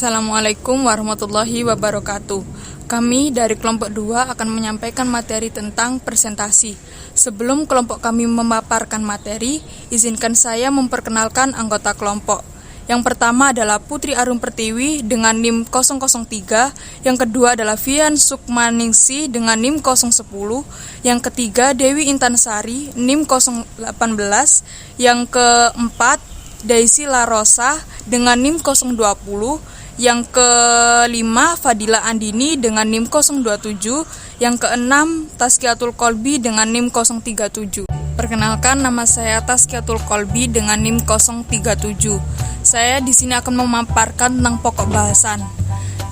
Assalamualaikum warahmatullahi wabarakatuh. Kami dari kelompok 2 akan menyampaikan materi tentang presentasi. Sebelum kelompok kami memaparkan materi, izinkan saya memperkenalkan anggota kelompok. Yang pertama adalah Putri Arum Pertiwi dengan NIM 003, yang kedua adalah Vian Sukmaningsi dengan NIM 010, yang ketiga Dewi Intansari NIM 018, yang keempat Daisy Larosa dengan NIM 020, yang kelima Fadila Andini dengan NIM 027, yang keenam Taskiatul Kolbi dengan NIM 037. Perkenalkan, nama saya Taskiatul Kolbi dengan NIM 037. Saya di sini akan memaparkan tentang pokok bahasan.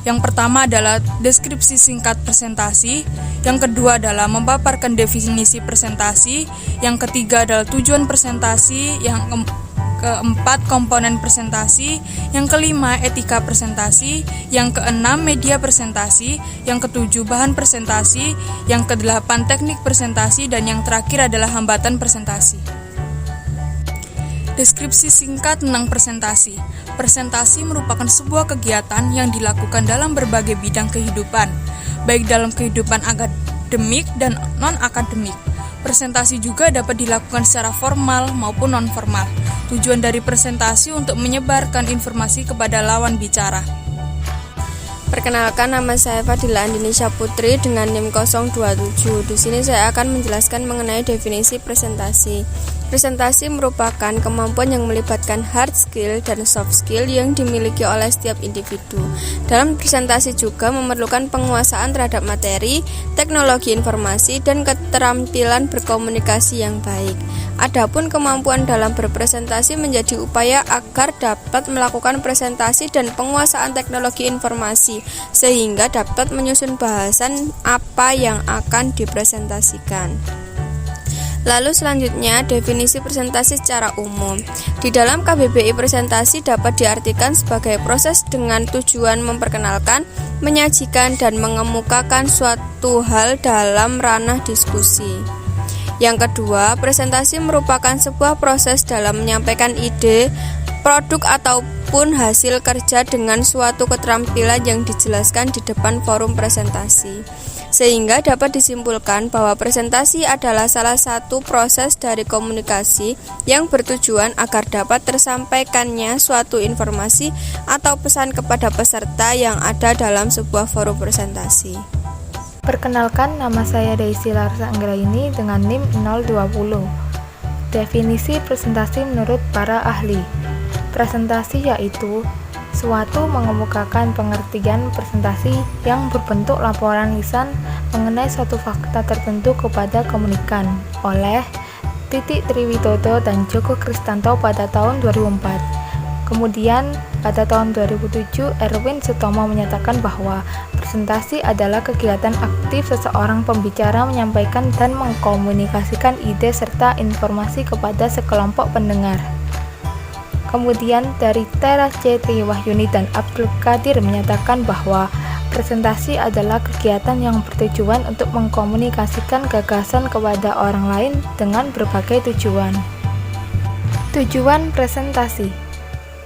Yang pertama adalah deskripsi singkat presentasi, yang kedua adalah memaparkan definisi presentasi, yang ketiga adalah tujuan presentasi, yang keempat komponen presentasi, yang kelima etika presentasi, yang keenam media presentasi, yang ketujuh bahan presentasi, yang kedelapan teknik presentasi, dan yang terakhir adalah hambatan presentasi. Deskripsi singkat tentang presentasi. Presentasi merupakan sebuah kegiatan yang dilakukan dalam berbagai bidang kehidupan, baik dalam kehidupan akademik dan non-akademik. Presentasi juga dapat dilakukan secara formal maupun non-formal. Tujuan dari presentasi untuk menyebarkan informasi kepada lawan bicara. Perkenalkan, nama saya Fadila Andini Putri dengan NIM 027. Di sini saya akan menjelaskan mengenai definisi presentasi. Presentasi merupakan kemampuan yang melibatkan hard skill dan soft skill yang dimiliki oleh setiap individu. Dalam presentasi juga memerlukan penguasaan terhadap materi, teknologi informasi, dan keterampilan berkomunikasi yang baik. Adapun kemampuan dalam berpresentasi menjadi upaya agar dapat melakukan presentasi dan penguasaan teknologi informasi, sehingga dapat menyusun bahasan apa yang akan dipresentasikan. Lalu selanjutnya, definisi presentasi secara umum. Di dalam KBBI, presentasi dapat diartikan sebagai proses dengan tujuan memperkenalkan, menyajikan, dan mengemukakan suatu hal dalam ranah diskusi. Yang kedua, presentasi merupakan sebuah proses dalam menyampaikan ide, produk ataupun hasil kerja dengan suatu keterampilan yang dijelaskan di depan forum presentasi. Sehingga dapat disimpulkan bahwa presentasi adalah salah satu proses dari komunikasi yang bertujuan agar dapat tersampaikannya suatu informasi atau pesan kepada peserta yang ada dalam sebuah forum presentasi. Perkenalkan, nama saya Daisy Larosa Anggraini dengan NIM 020. Definisi presentasi menurut para ahli. Presentasi yaitu suatu mengemukakan pengertian presentasi yang berbentuk laporan lisan mengenai suatu fakta tertentu kepada komunikan oleh Titik Triwidodo dan Joko Kristanto pada tahun 2004. Kemudian pada tahun 2007 Erwin Sutomo menyatakan bahwa presentasi adalah kegiatan aktif seseorang pembicara menyampaikan dan mengkomunikasikan ide serta informasi kepada sekelompok pendengar. Kemudian dari Teras C. Triwahyuni dan Abdul Qadir menyatakan bahwa presentasi adalah kegiatan yang bertujuan untuk mengkomunikasikan gagasan kepada orang lain dengan berbagai tujuan. Tujuan presentasi.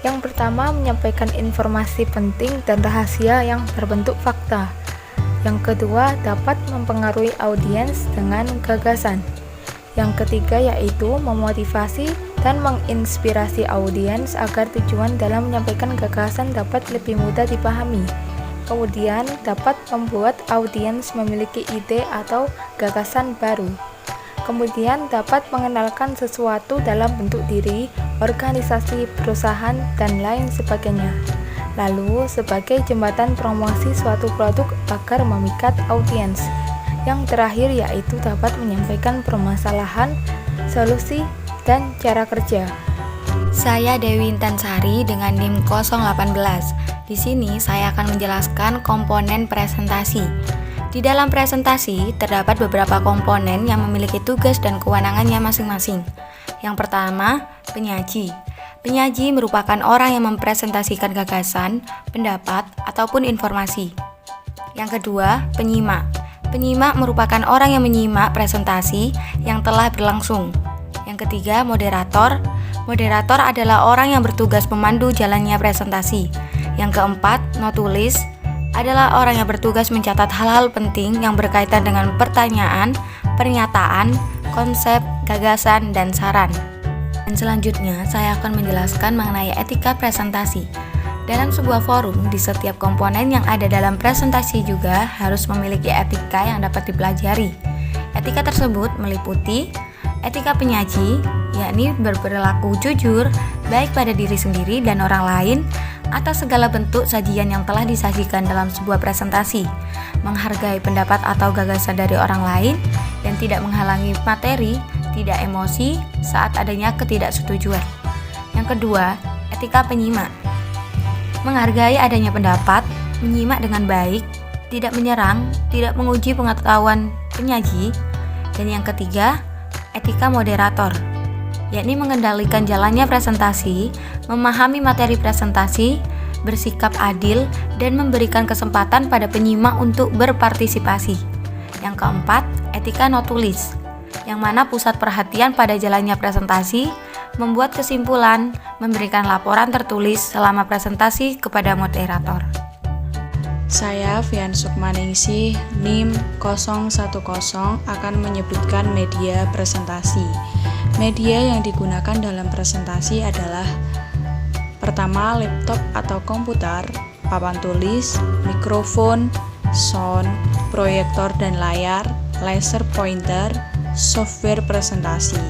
Yang pertama, menyampaikan informasi penting dan rahasia yang berbentuk fakta. Yang kedua, dapat mempengaruhi audiens dengan gagasan. Yang ketiga yaitu memotivasi dan menginspirasi audiens agar tujuan dalam menyampaikan gagasan dapat lebih mudah dipahami. Kemudian dapat membuat audiens memiliki ide atau gagasan baru. Kemudian dapat mengenalkan sesuatu dalam bentuk diri, organisasi, perusahaan, dan lain sebagainya. Lalu sebagai jembatan promosi suatu produk agar memikat audiens. Yang terakhir yaitu dapat menyampaikan permasalahan, solusi, dan cara kerja. Saya Dewi Intansari dengan NIM 018. Di sini saya akan menjelaskan komponen presentasi. Di dalam presentasi terdapat beberapa komponen yang memiliki tugas dan kewenangannya masing-masing. Yang pertama, penyaji. Penyaji merupakan orang yang mempresentasikan gagasan, pendapat, ataupun informasi. Yang kedua, penyimak. Penyimak merupakan orang yang menyimak presentasi yang telah berlangsung. Yang ketiga, moderator. Moderator adalah orang yang bertugas memandu jalannya presentasi. Yang keempat, notulis adalah orang yang bertugas mencatat hal-hal penting yang berkaitan dengan pertanyaan, pernyataan, konsep, gagasan, dan saran. Dan selanjutnya, saya akan menjelaskan mengenai etika presentasi. Dalam sebuah forum, di setiap komponen yang ada dalam presentasi juga harus memiliki etika yang dapat dipelajari. Etika tersebut meliputi etika penyaji, yakni berperilaku jujur, baik pada diri sendiri dan orang lain, atas segala bentuk sajian yang telah disajikan dalam sebuah presentasi, menghargai pendapat atau gagasan dari orang lain, dan tidak menghalangi materi, tidak emosi saat adanya ketidaksetujuan. Yang kedua, etika penyimak. Menghargai adanya pendapat, menyimak dengan baik, tidak menyerang, tidak menguji pengetahuan penyaji. Dan yang ketiga, etika moderator, yakni mengendalikan jalannya presentasi, memahami materi presentasi, bersikap adil, dan memberikan kesempatan pada penyimak untuk berpartisipasi. Yang keempat, etika notulis, yang mana pusat perhatian pada jalannya presentasi, membuat kesimpulan, memberikan laporan tertulis selama presentasi kepada moderator. Saya Fian Sukmaningsih, NIM 010 akan menyebutkan media presentasi. Media yang digunakan dalam presentasi adalah: pertama, laptop atau komputer, papan tulis, mikrofon, sound, proyektor dan layar, laser pointer, software presentasi.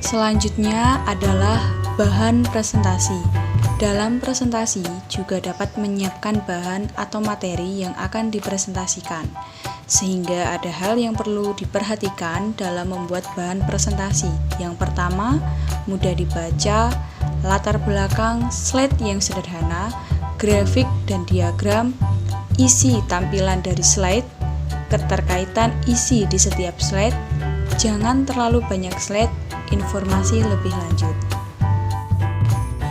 Selanjutnya adalah bahan presentasi. Dalam presentasi juga dapat menyiapkan bahan atau materi yang akan dipresentasikan, sehingga ada hal yang perlu diperhatikan dalam membuat bahan presentasi. Yang pertama, mudah dibaca, latar belakang, slide yang sederhana, grafik dan diagram, isi tampilan dari slide, keterkaitan isi di setiap slide, jangan terlalu banyak slide, informasi lebih lanjut.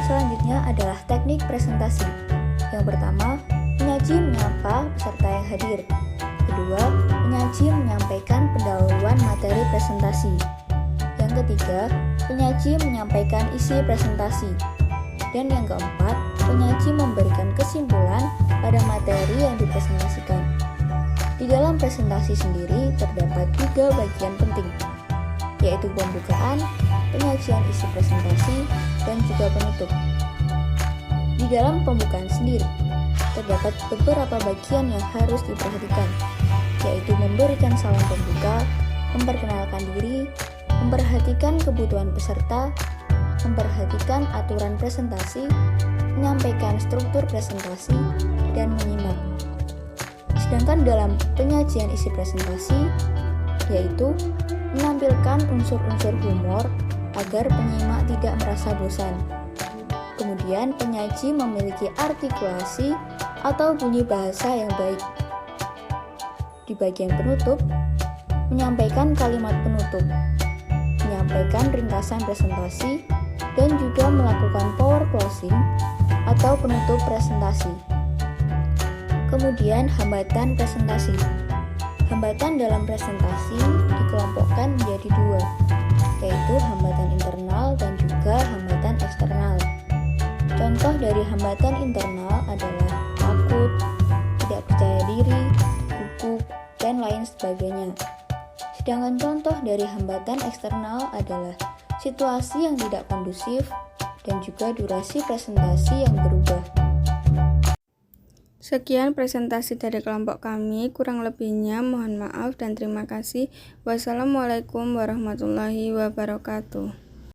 Selanjutnya adalah teknik presentasi. Yang pertama, penyaji menyapa peserta yang hadir. Kedua, penyaji menyampaikan pendahuluan materi presentasi. Yang ketiga, penyaji menyampaikan isi presentasi. Dan yang keempat, penyaji memberikan kesimpulan pada materi yang dipresentasikan. Di dalam presentasi sendiri terdapat 3 bagian penting, yaitu pembukaan, penyajian isi presentasi, dan juga penutup. Di dalam pembukaan sendiri, terdapat beberapa bagian yang harus diperhatikan, yaitu memberikan salam pembuka, memperkenalkan diri, memperhatikan kebutuhan peserta, memperhatikan aturan presentasi, menyampaikan struktur presentasi, dan menyimak. Sedangkan dalam penyajian isi presentasi, yaitu menampilkan unsur-unsur humor agar penyimak tidak merasa bosan. Kemudian penyaji memiliki artikulasi atau bunyi bahasa yang baik. Di bagian penutup, menyampaikan kalimat penutup, menyampaikan ringkasan presentasi, dan juga melakukan power closing atau penutup presentasi. Kemudian hambatan presentasi. Hambatan dalam presentasi dikelompokkan menjadi 2, yaitu hambatan internal dan juga hambatan eksternal. Contoh dari hambatan internal adalah takut, tidak percaya diri, gugup, dan lain sebagainya. Sedangkan contoh dari hambatan eksternal adalah situasi yang tidak kondusif dan juga durasi presentasi yang berubah. Sekian presentasi dari kelompok kami, kurang lebihnya mohon maaf dan terima kasih. Wassalamualaikum warahmatullahi wabarakatuh.